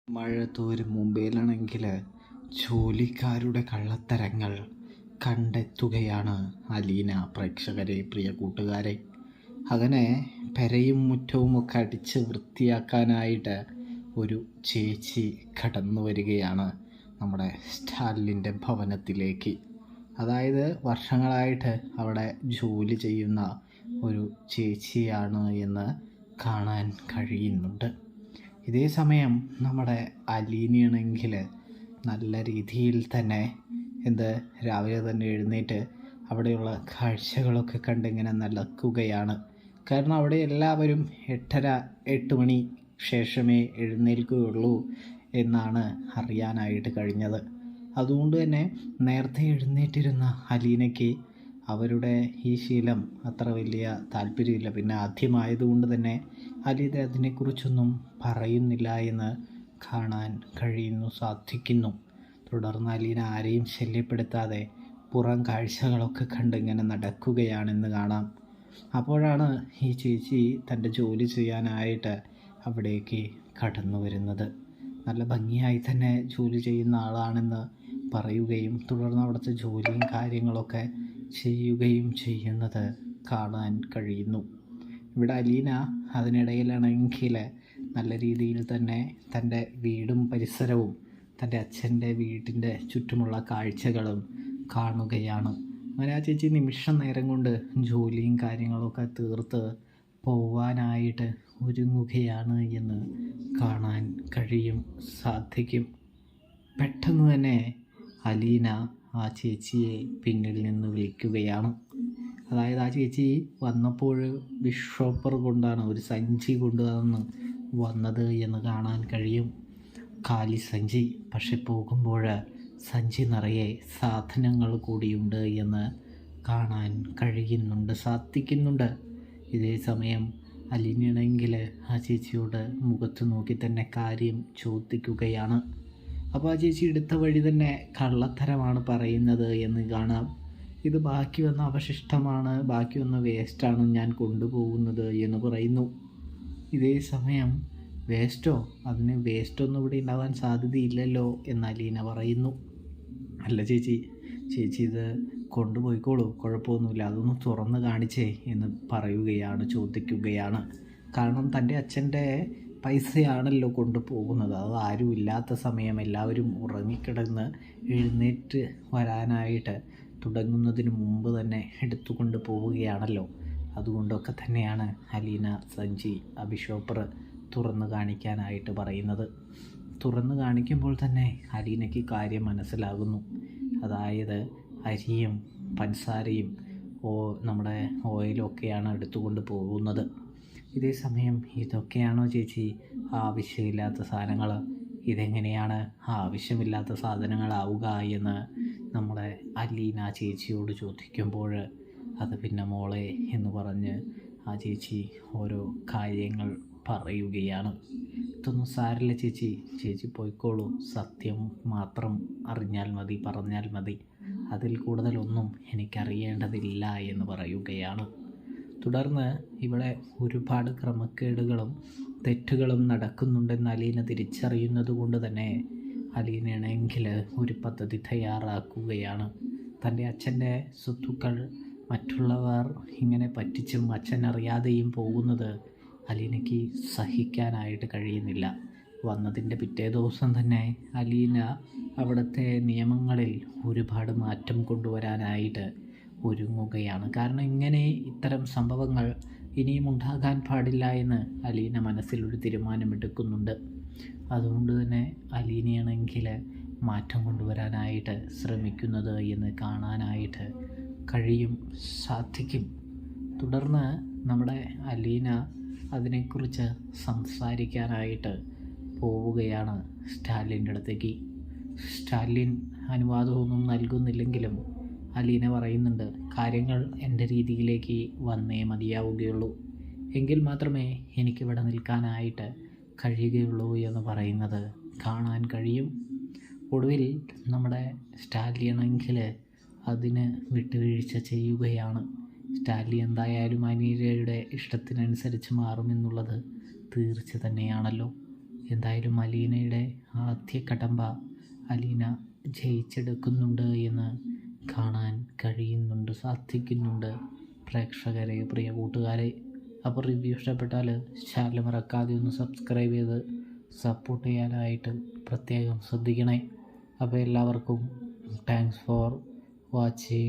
മഴ തോരും മുമ്പേലാണെങ്കിൽ ജോലിക്കാരുടെ കള്ളത്തരങ്ങൾ കണ്ടെത്തുകയാണ് അലീന. പ്രേക്ഷകരെ, പ്രിയ കൂട്ടുകാരെ, അങ്ങനെ പെരയും മുറ്റവും ഒക്കെ അടിച്ച് വൃത്തിയാക്കാനായിട്ട് ഒരു ചേച്ചി കടന്നു വരികയാണ് നമ്മുടെ സ്റ്റാലിൻ്റെ ഭവനത്തിലേക്ക്. അതായത് വർഷങ്ങളായിട്ട് അവിടെ ജോലി ചെയ്യുന്ന ഒരു ചേച്ചിയാണ് എന്ന് കാണാൻ കഴിയുന്നുണ്ട്. ഇതേ സമയം നമ്മുടെ അലീനയാണെങ്കിൽ നല്ല രീതിയിൽ തന്നെ രാവിലെ തന്നെ എഴുന്നേറ്റ് അവിടെയുള്ള കാഴ്ചകളൊക്കെ കണ്ടിങ്ങനെ നടക്കുകയാണ്. കാരണം അവിടെ എല്ലാവരും 8:30 മണി ശേഷമേ എഴുന്നേൽക്കുകയുള്ളൂ എന്നാണ് അറിയാനായിട്ട് കഴിഞ്ഞത്. അതുകൊണ്ട് തന്നെ നേരത്തെ എഴുന്നേറ്റിരുന്ന അലീനയ്ക്ക് അവരുടെ ഈ ശീലം അത്ര വലിയ താല്പര്യമില്ല. പിന്നെ ആദ്യമായതുകൊണ്ട് തന്നെ അലീന അതിനെക്കുറിച്ചൊന്നും പറയുന്നില്ല എന്ന് കാണാൻ സാധിക്കുന്നു. തുടർന്ന് അലീന ആരെയും ശല്യപ്പെടുത്താതെ പുറം കാഴ്ചകളൊക്കെ കണ്ടിങ്ങനെ നടക്കുകയാണെന്ന് കാണാം. അപ്പോഴാണ് ഈ ചേച്ചി തൻ്റെ ജോലി ചെയ്യാനായിട്ട് അവിടേക്ക് കടന്നു വരുന്നത്. നല്ല ഭംഗിയായി തന്നെ ജോലി ചെയ്യുന്ന ആളാണെന്ന് പറയുകയും തുടർന്ന് അവിടുത്തെ ജോലിയും കാര്യങ്ങളൊക്കെ ചെയ്യുകയും ചെയ്യുന്നത് കാണാൻ കഴിയുന്നു. ഇവിടെ അലീന അതിനിടയിലാണെങ്കിൽ നല്ല രീതിയിൽ തന്നെ തൻ്റെ വീടും പരിസരവും തൻ്റെ അച്ഛൻ്റെ വീടിൻ്റെ ചുറ്റുമുള്ള കാഴ്ചകളും കാണുകയാണ്. അങ്ങനെ ആ ചേച്ചി നിമിഷ നേരം കൊണ്ട് ജോലിയും കാര്യങ്ങളൊക്കെ തീർത്ത് പോവാനായിട്ട് ഒരുങ്ങുകയാണ് എന്ന് കാണാൻ സാധിക്കും. പെട്ടെന്ന് തന്നെ അലീന ആ ചേച്ചിയെ പിന്നിൽ നിന്ന് വിളിക്കുകയാണ്. അതായത് ആ ചേച്ചി വന്നപ്പോൾ ഷോപ്പർ കൊണ്ടാണ്, ഒരു സഞ്ചി കൊണ്ടാണ് വന്നത് എന്ന് കാണാൻ കഴിയും. കാലി സഞ്ചി. പക്ഷെ പോകുമ്പോൾ സഞ്ചി നിറയെ സാധനങ്ങൾ കൂടിയുണ്ട് എന്ന് കാണാൻ സാധിക്കുന്നുണ്ട്. ഇതേ സമയം അലീനയാണെങ്കിൽ ആ ചേച്ചിയോട് മുഖത്ത് നോക്കി തന്നെ കാര്യം ചോദിക്കുകയാണ്. അപ്പോൾ ആ ചേച്ചി എടുത്ത വഴി തന്നെ കള്ളത്തരമാണ് പറയുന്നത് എന്ന് കാണാം. ഇത് ബാക്കി വന്ന അവശിഷ്ടമാണ്, ബാക്കി വന്ന വേസ്റ്റാണ് ഞാൻ കൊണ്ടുപോകുന്നത് എന്ന് പറയുന്നു. ഇതേ സമയം വേസ്റ്റോ? അതിന് വേസ്റ്റൊന്നും ഇവിടെ ഉണ്ടാവാൻ സാധ്യതയില്ലല്ലോ എന്ന് അലീന പറയുന്നു. അല്ല ചേച്ചി ഇത് കൊണ്ടുപോയിക്കോളൂ, കുഴപ്പമൊന്നുമില്ല, അതൊന്ന് തുറന്ന് കാണിച്ചേ എന്ന് ചോദിക്കുകയാണ്. കാരണം തൻ്റെ അച്ഛൻ്റെ പൈസയാണല്ലോ കൊണ്ടുപോകുന്നത്. അത് ആരും ഇല്ലാത്ത സമയം എല്ലാവരും ഉറങ്ങിക്കിടന്ന് എഴുന്നേറ്റ് വരാനായിട്ട് തുടങ്ങുന്നതിന് മുമ്പ് തന്നെ എടുത്തുകൊണ്ട് പോവുകയാണല്ലോ. അതുകൊണ്ടൊക്കെ തന്നെയാണ് അലീന സഞ്ചി ബിഷോപ്പർ തുറന്ന് കാണിക്കാനായിട്ട് പറയുന്നത്. തുറന്ന് കാണിക്കുമ്പോൾ തന്നെ അലീനയ്ക്ക് കാര്യം മനസ്സിലാകുന്നു. അതായത് അരിയും പഞ്ചസാരയും നമ്മുടെ ഓയിലൊക്കെയാണ് എടുത്തുകൊണ്ട് പോകുന്നത്. ഇതേ സമയം ഇതൊക്കെയാണോ ചേച്ചി ആവശ്യമില്ലാത്ത സാധനങ്ങൾ? ഇതെങ്ങനെയാണ് ആവശ്യമില്ലാത്ത സാധനങ്ങളാവുക എന്ന് നമ്മുടെ അലീന ചേച്ചിയോട് ചോദിക്കുമ്പോൾ അത് പിന്നെ മോളെ എന്ന് പറഞ്ഞ് ആ ചേച്ചി ഓരോ കാര്യങ്ങൾ പറയുകയാണ്. ഇതൊന്നും സാരില്ല ചേച്ചി പോയിക്കോളൂ, സത്യം മാത്രം പറഞ്ഞാൽ മതി, അതിൽ കൂടുതലൊന്നും എനിക്കറിയേണ്ടതില്ല എന്ന് പറയുകയാണ്. തുടർന്ന് ഇവിടെ ഒരുപാട് ക്രമക്കേടുകളും തെറ്റുകളും നടക്കുന്നുണ്ടെന്ന് അലീന തിരിച്ചറിയുന്നത് കൊണ്ട് തന്നെ അലീനയാണെങ്കിൽ ഒരു പദ്ധതി തയ്യാറാക്കുകയാണ്. തൻ്റെ അച്ഛൻ്റെ സ്വത്തുക്കൾ മറ്റുള്ളവർ ഇങ്ങനെ പറ്റിച്ചും അച്ഛനറിയാതെയും പോകുന്നത് അലീനയ്ക്ക് സഹിക്കാനായിട്ട് കഴിയുന്നില്ല. വന്നതിൻ്റെ പിറ്റേ ദിവസം തന്നെ അലീന അവിടുത്തെ നിയമങ്ങളിൽ ഒരുപാട് മാറ്റം കൊണ്ടുവരാനായിട്ട് ഒരുങ്ങുകയാണ്. കാരണം ഇത്തരം സംഭവങ്ങൾ ഇനിയും ഉണ്ടാകാൻ പാടില്ല എന്ന് അലീന മനസ്സിലൊരു തീരുമാനമെടുക്കുന്നുണ്ട്. അതുകൊണ്ട് തന്നെ അലീനയാണെങ്കിൽ മാറ്റം കൊണ്ടുവരാനായിട്ട് ശ്രമിക്കുന്നത് എന്ന് കാണാനായിട്ട് സാധിക്കും. തുടർന്ന് നമ്മുടെ അലീന അതിനെക്കുറിച്ച് സംസാരിക്കാനായിട്ട് പോവുകയാണ് സ്റ്റാലിൻ്റെ അടുത്തേക്ക്. സ്റ്റാലിൻ അനുവാദമൊന്നും നൽകുന്നില്ലെങ്കിലും അലീന പറയുന്നുണ്ട്, കാര്യങ്ങൾ എൻ്റെ രീതിയിലേക്ക് വന്നേ മതിയാവുകയുള്ളൂ, എങ്കിൽ മാത്രമേ എനിക്കിവിടെ നിൽക്കാനായിട്ട് കഴിയുകയുള്ളൂ എന്ന് പറയുന്നത് കാണാൻ കഴിയും. ഒടുവിൽ നമ്മുടെ സ്റ്റാലിനാണെങ്കിൽ അതിന് വിട്ടുവീഴ്ച ചെയ്യുകയാണ്. സ്റ്റാൻലി എന്തായാലും അലീനയുടെ ഇഷ്ടത്തിനനുസരിച്ച് മാറുമെന്നുള്ളത് തീർച്ച തന്നെയാണല്ലോ. എന്തായാലും അലീനയുടെ ആദ്യ കടമ്പ അലീന ജയിച്ചെടുക്കുന്നുണ്ട് എന്ന് കാണാൻ സാധിക്കുന്നുണ്ട് പ്രേക്ഷകരെ, പ്രിയ കൂട്ടുകാരെ. അപ്പോൾ റിവ്യൂ ഇഷ്ടപ്പെട്ടാൽ ചാനൽ മറക്കാതെ ഒന്ന് സബ്സ്ക്രൈബ് ചെയ്ത് സപ്പോർട്ട് ചെയ്യാനായിട്ട് പ്രത്യേകം ശ്രദ്ധിക്കണേ. അപ്പോൾ എല്ലാവർക്കും താങ്ക്സ് ഫോർ വാച്ചിങ്.